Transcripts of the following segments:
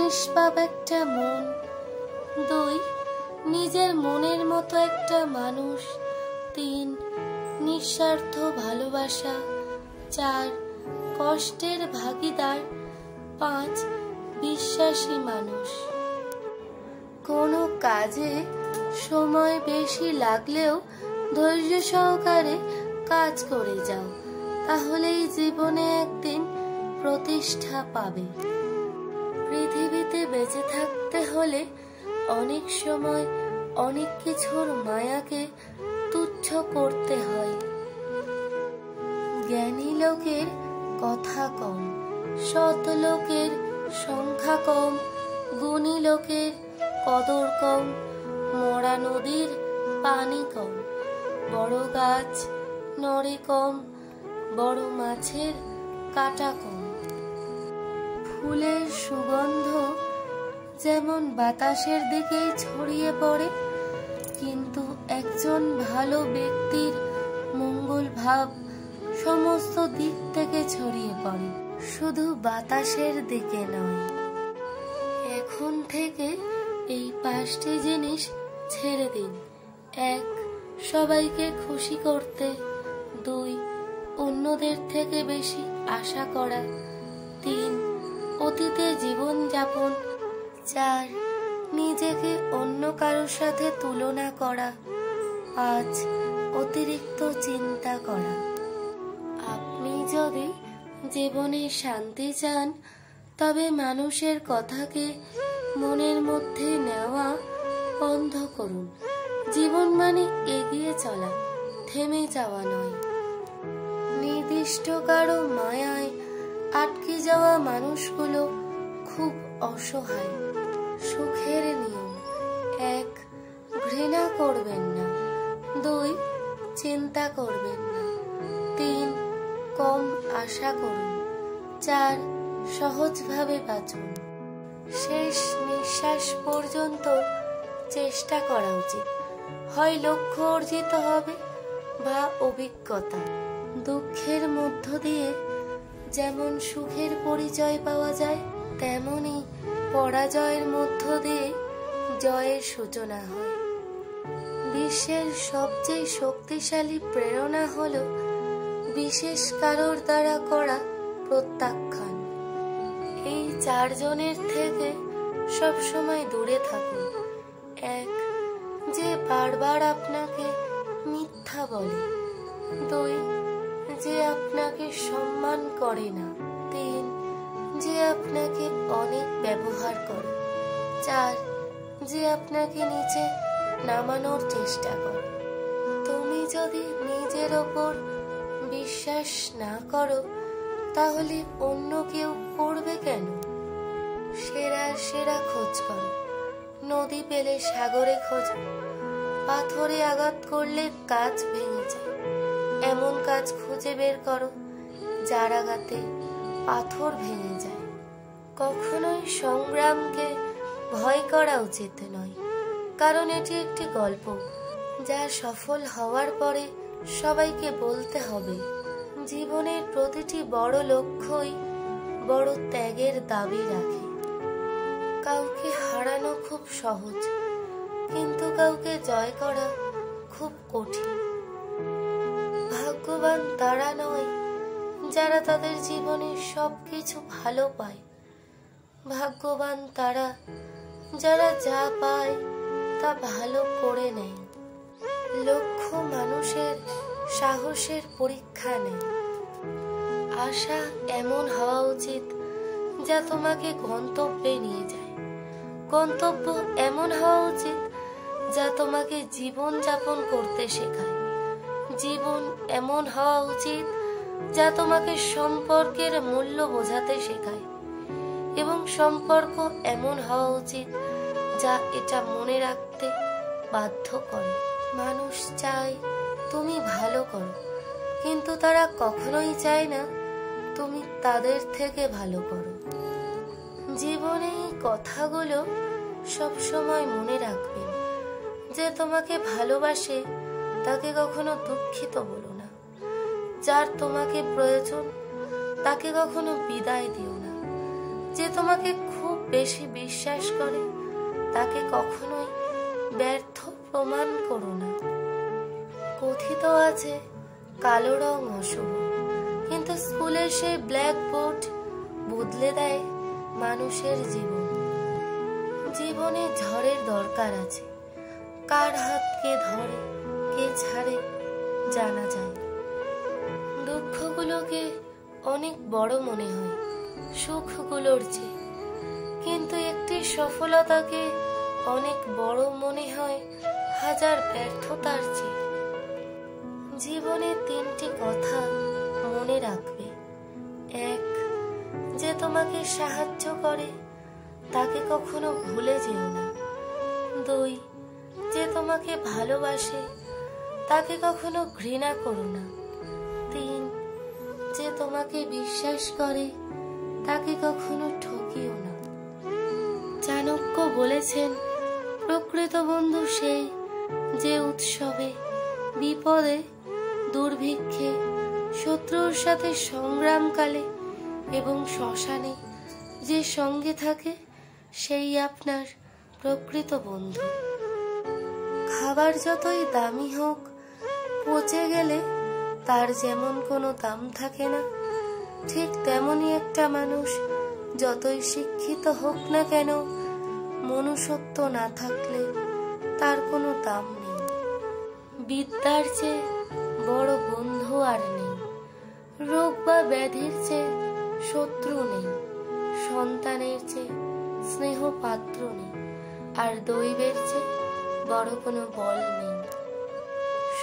নিষ্পাপ একটা মন। 2 নিজের মনের মতো একটা মানুষ। 3 নিঃস্বার্থ ভালোবাসা। 4 কষ্টের ভাগীদার। 5 বিশ্বাসী মানুষ। কোনো কাজে সময় বেশি লাগলেও ধৈর্য সহকারে কাজ করে যাও, তাহলেই জীবনে একদিন প্রতিষ্ঠা পাবে। পৃথিবীতে বেঁচে থাকতে হলে অনেক সময় অনেক কিছুর মায়াকে তুচ্ছ করতে হয়। জ্ঞানী লোকের কথা কম, সৎ লোকের সংখ্যা কম, গুণী লোকের কদর কম, মরা নদীর পানি কম, বড় গাছ নড়ে কম, বড় মাছের কাটা কম। ফুলের সুগন্ধ যেমন বাতাসের দিকেই ছড়িয়ে পড়ে, কিন্তু একজন ভালো ব্যক্তির মঙ্গল ভাব সমস্ত দিক থেকে ছড়িয়ে পড়ে, শুধু বাতাসের দিকে নয়। এখন থেকে এই 5টি জিনিস ছেড়ে দিন। 1 সবাইকে খুশি করতে। 2 অন্যদের থেকে বেশি আশা করা। 3 অতীতে জীবন যাপন। 4 নিজেকে অন্য কারোর সাথে তুলনা করা। 5 অতিরিক্ত চিন্তা করা। আপনি যদি জীবনে শান্তি চান, তবে মানুষের কথাকে মনের মধ্যে নেওয়া বন্ধ করুন। জীবন মানে এগিয়ে চলা, থেমে যাওয়া নয়। নির্দিষ্ট কারো মায়ায় আটকে যাওয়া মানুষগুলো খুব অসহায়। সুখের নিয়ম। 1 ঘৃণা করবেন না। 2 চিন্তা করবেন না। 3 কম আশা করুন। 4 সহজভাবে বাঁচুন। শেষ নিঃশ্বাস পর্যন্ত চেষ্টা করা উচিত। হয় লক্ষ্য অর্জিত হবে বা অভিজ্ঞতা। দুঃখের মধ্য দিয়ে যেমন সুখের পরিচয় পাওয়া যায়, তেমনি পরাজয়ের মধ্য দিয়ে জয়ের সূচনা হয়। বিশ্বের সবচেয়ে শক্তিশালী প্রেরণা হলো বিশেষ কারোর দ্বারা করা প্রত্যাখ্যান। এই 4 জনের থেকে সবসময় দূরে থাকুন। 1 যে বারবার আপনাকে মিথ্যা বলে। 2 যে আপনাকে সম্মান করে না। 3 যে আপনাকে অনেক ব্যবহার করে। 4 যে আপনাকে নিচে নামানোর চেষ্টা করে। তুমি যদি নিজের ওপর বিশ্বাস না করো, তাহলে অন্য কেউ করবে কেন? সেরা খোঁজ করো। নদী পেলে সাগরে খোঁজো। পাথরে আঘাত করলে কাঁচ ভেঙে যায়, এমন কাজ খুঁজে বের করো যার আঘাতে পাথর ভেঙে যায়। কখনোই সংগ্রামকে ভয় করা উচিত নয়, কারণ এটি একটি গল্প যা সফল হওয়ার পরে সবাইকে বলতে হবে। জীবনের প্রতিটি বড় লক্ষ্যই বড় ত্যাগের দাবি রাখে। কাউকে হারানো খুব সহজ, কিন্তু কাউকে জয় করা খুব কঠিন। ভাগ্যবান তারা নয় যারা তাদের জীবনে সবকিছু ভালো পায়। ভাগ্যবান তারা যারা যা পায় তা ভালো করে নেয়। লক্ষ্য মানুষের সাহসের পরীক্ষা নেয়। আশা এমন হওয়া উচিত যা তোমাকে গন্তব্যে নিয়ে যায়। গন্তব্য এমন হওয়া উচিত যা তোমাকে জীবন যাপন করতে শেখায়। জীবন এমন হওয়া উচিত যা তোমাকে সম্পর্কের মূল্য বোঝাতে শেখায়। এবং সম্পর্ক এমন হওয়া উচিত যা এটা মনে রাখতে বাধ্য করে। মানুষ চায় তুমি ভালো করো, কিন্তু তারা কখনোই চায় না তুমি তাদের থেকে ভালো করো। জীবনে এই কথাগুলো সবসময় মনে রাখবেন। যে তোমাকে ভালোবাসে তাকে কখনো দুঃখিত বলো না। যার তোমাকে প্রয়োজন তাকে কখনো বিদায় দিও না। যে তোমাকে খুব বেশি বিশ্বাস করে তাকে কখনোই ব্যর্থ প্রমাণ করো না। কথিত আছে কালো রং অশুভ, কিন্তু স্কুলের সেই ব্ল্যাকবোর্ড বদলে দেয় মানুষের জীবন। জীবনে ঝড়ের দরকার আছে, কার হাত কে ধরে কে ছাড়ে জানা যায়। দুঃখগুলোকে অনেক বড় মনে হয় সুখগুলোর চেয়ে, কিন্তু একটি সফলতাকে অনেক বড় মনে হয় হাজার ব্যর্থতার চেয়ে। জীবনে তিনটি কথা মনে রাখবে। এক, যে তোমাকে সাহায্য করে তাকে কখনো ভুলে যেও না। দুই, যে তোমাকে ভালোবাসে তাকে কখনো ঘৃণা করো না। তিন, যে তোমাকে বিশ্বাস করে তাকে কখনো ঠকিও না। চাণক্য বলেছেন, প্রকৃত বন্ধু সেই যে উৎসবে, বিপদে, দুর্ভিক্ষে, শত্রুর সাথে সংগ্রামকালে এবং শ্মশানে যে সঙ্গে থাকে সেই আপনার প্রকৃত বন্ধু। খাবার যতই দামি হোক, পচে গেলে তার যেমন কোনো দাম থাকে না, ঠিক তেমনি একটা মানুষ যতই শিক্ষিত হোক না কেন, মনুষ্যত্ব না থাকলে তার কোনো দাম নেই। বিদ্যার চেয়ে বড় বন্ধু আর নেই, রোগ বা ব্যাধির চেয়ে শত্রু নেই, সন্তানের চেয়ে স্নেহ পাত্র নেই, আর দৈবের চেয়ে বড় কোনো বল নেই।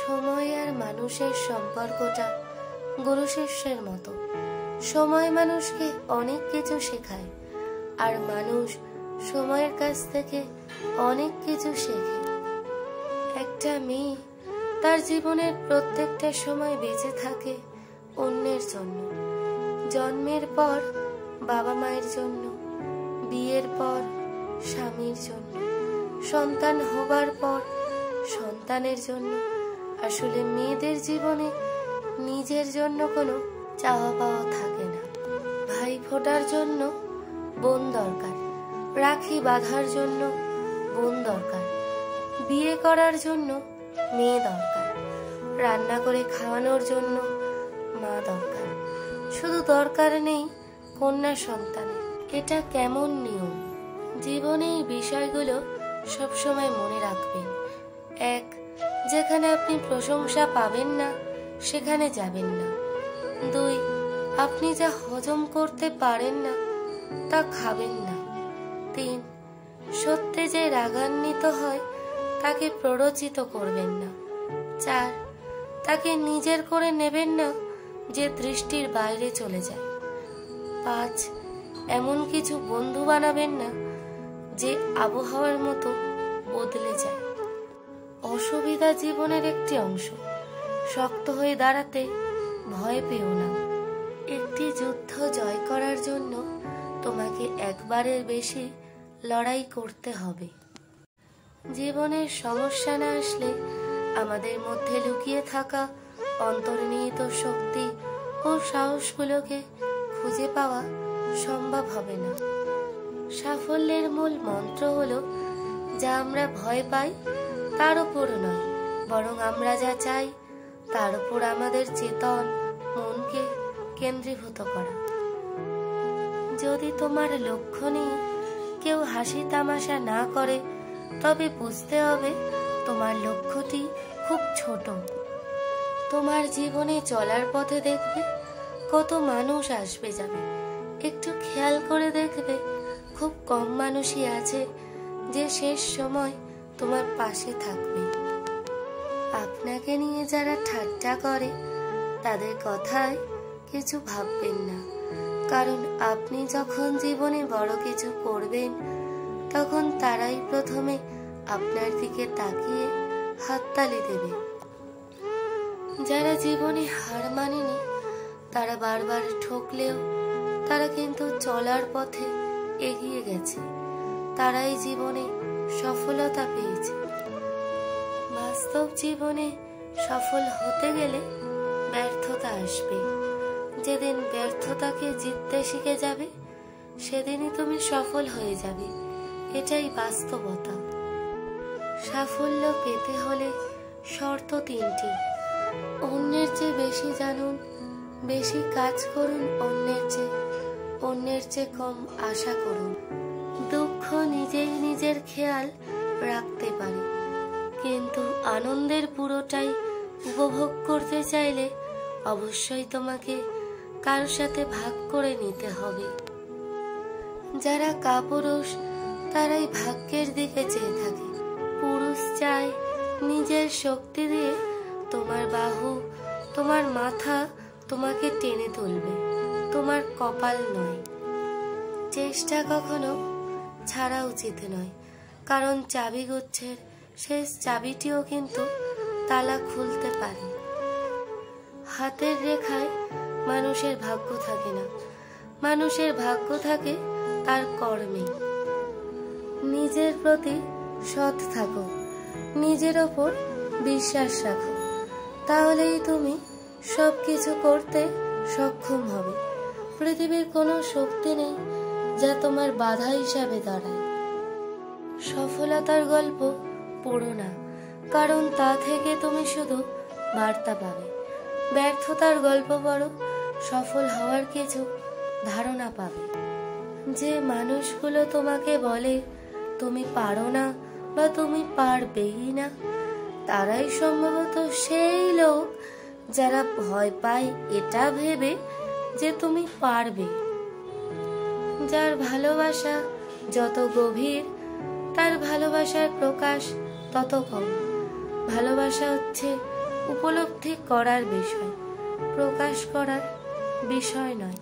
সময় আর মানুষের সম্পর্কটা গুরু শিষ্যের মতো। সময় মানুষকে অনেক কিছু শেখায়, আর মানুষ সময়ের কাছ থেকে অনেক কিছু শেখে। একটা মেয়ে তার জীবনের প্রত্যেকটা সময় বেঁচে থাকে অন্যের জন্য। জন্মের পর বাবা মায়ের জন্য, বিয়ের পর স্বামীর জন্য, সন্তান হবার পর সন্তানের জন্য। আসলে মেয়েদের জীবনে নিজের জন্য কোনো চাওয়া পাওয়া থাকে না। ভাই ফোটার জন্য বোন দরকার, রাখি বাঁধার জন্য বোন দরকার, বিয়ে করার জন্য মেয়ে দরকার, রান্না করে খাওয়ানোর জন্য মা দরকার। শুধু দরকার নেই কন্যা সন্তানের। এটা কেমন নিয়ম? জীবনে এই বিষয়গুলো সবসময় মনে রাখবেন। এক, যেখানে আপনি প্রশংসা পাবেন না সেখানে যাবেন না। দুই, আপনি যা হজম করতে পারেন না তা খাবেন না। তিন, সত্যে যে রাগান্বিত হয় তাকে প্ররোচিত করবেন না। চার, তাকে নিজের করে নেবেন না যে দৃষ্টির বাইরে চলে যায়। পাঁচ, এমন কিছু বন্ধু বানাবেন না যে আবহাওয়ার মতো বদলে যায়। অসুবিধা জীবনের একটি অংশ, শক্ত হয়ে দাঁড়াতে ভয় পেও না। একটি যুদ্ধ জয় করার জন্য তোমাকে একবারের বেশি লড়াই করতে হবে। জীবনের সমস্যা না আসলে আমাদের মধ্যে লুকিয়ে থাকা অন্তর্নিহিত শক্তি ও সাহসগুলোকে খুঁজে পাওয়া সম্ভব হবে না। সাফল্যের মূল মন্ত্র হলো, যা আমরা ভয় পাই তার উপর নয়, বরং আমরা যা চাই তার উপর আমাদের চেতন মনকে কেন্দ্রীভূত করা। যদি তোমার লক্ষ্য নিয়ে কেউ হাসি তামাশা না করে, তবে বুঝতে হবে তোমার লক্ষ্যটি খুব ছোট। তোমার জীবনে চলার পথে দেখবে কত মানুষ আসবে যাবে, একটু খেয়াল করে দেখবে খুব কম মানুষই আছে যে শেষ সময় তোমার পাশে থাকবে। আপনাকে নিয়ে যারা ঠাট্টা করে তাদের কথায় কিছু ভাববেন না, কারণ আপনি যখন জীবনে বড় কিছু করবেন তখন তারাই প্রথমে আপনার দিকে তাকিয়ে হাততালি দেবে। যারা জীবনে হার মানেনি তারা বারবার ঠকলেও তারা কিন্তু চলার পথে এগিয়ে গেছে, তারাই জীবনে সফলতা পেয়েছে। বাস্তব জীবনে সফল হতে গেলে ব্যর্থতা আসবে। যেদিন ব্যর্থতাকে জিততে শিখে যাবে সেদিনই তুমি সফল হয়ে যাবে, এটাই বাস্তবতা। সাফল্য পেতে হলে শর্ত তিনটি: অন্যের চেয়ে বেশি জানুন, বেশি কাজ করুন অন্যের চেয়ে কম আশা করুন। দুঃখ নিজেই নিজের খেয়াল রাখতে পারে, কিন্তু আনন্দের পুরোটাই উপভোগ করতে চাইলে অবশ্যই তোমাকে কারোর সাথে ভাগ করে নিতে হবে। যারা কাপুরুষ তারাই ভাগ্যের দিকে চেয়ে থাকে। পুরুষ চায় নিজের শক্তি দিয়ে তোমার বাহু, তোমার মাথা তোমাকে টেনে তুলবে, তোমার কপাল নয়। চেষ্টা কখনো ছাড়া উচিত নয়, কারণ চাবিগুচ্ছের শেষ চাবিটিও কিন্তু তালা খুলতে পারে। হাতের রেখায় মানুষের ভাগ্য থাকে না, মানুষের ভাগ্য থাকে তার কর্মে। নিজের প্রতি সৎ থাকো, নিজের ওপর বিশ্বাস রাখো, তাহলেই তুমি সবকিছু করতে সক্ষম হবে। পৃথিবীর কোনো শক্তি নেই যা তোমার বাধা হিসাবে দাঁড়ায়। সফলতার গল্প পড়ো না, কারণ তা থেকে তুমি শুধু বার্তা পাবে। ব্যর্থতার গল্প পড়ো, সফল হওয়ার কিছু ধারণা পাবে। যে মানুষগুলো তোমাকে বলে তুমি পারো না বা তুমি পারবেই না, তারাই সম্ভবত সেই লোক যারা ভয় পায় এটা ভেবে যে তুমি পারবে। যার ভালোবাসা যত গভীর, তার ভালোবাসার প্রকাশ তত কম। ভালোবাসা হচ্ছে উপলব্ধি করার বিষয়, প্রকাশ করার বিষয় নয়।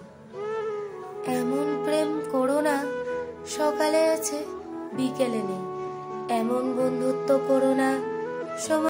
এমন প্রেম করো না সকালে আছে বিকেলে নেই, এমন বন্ধুত্ব করো না সময়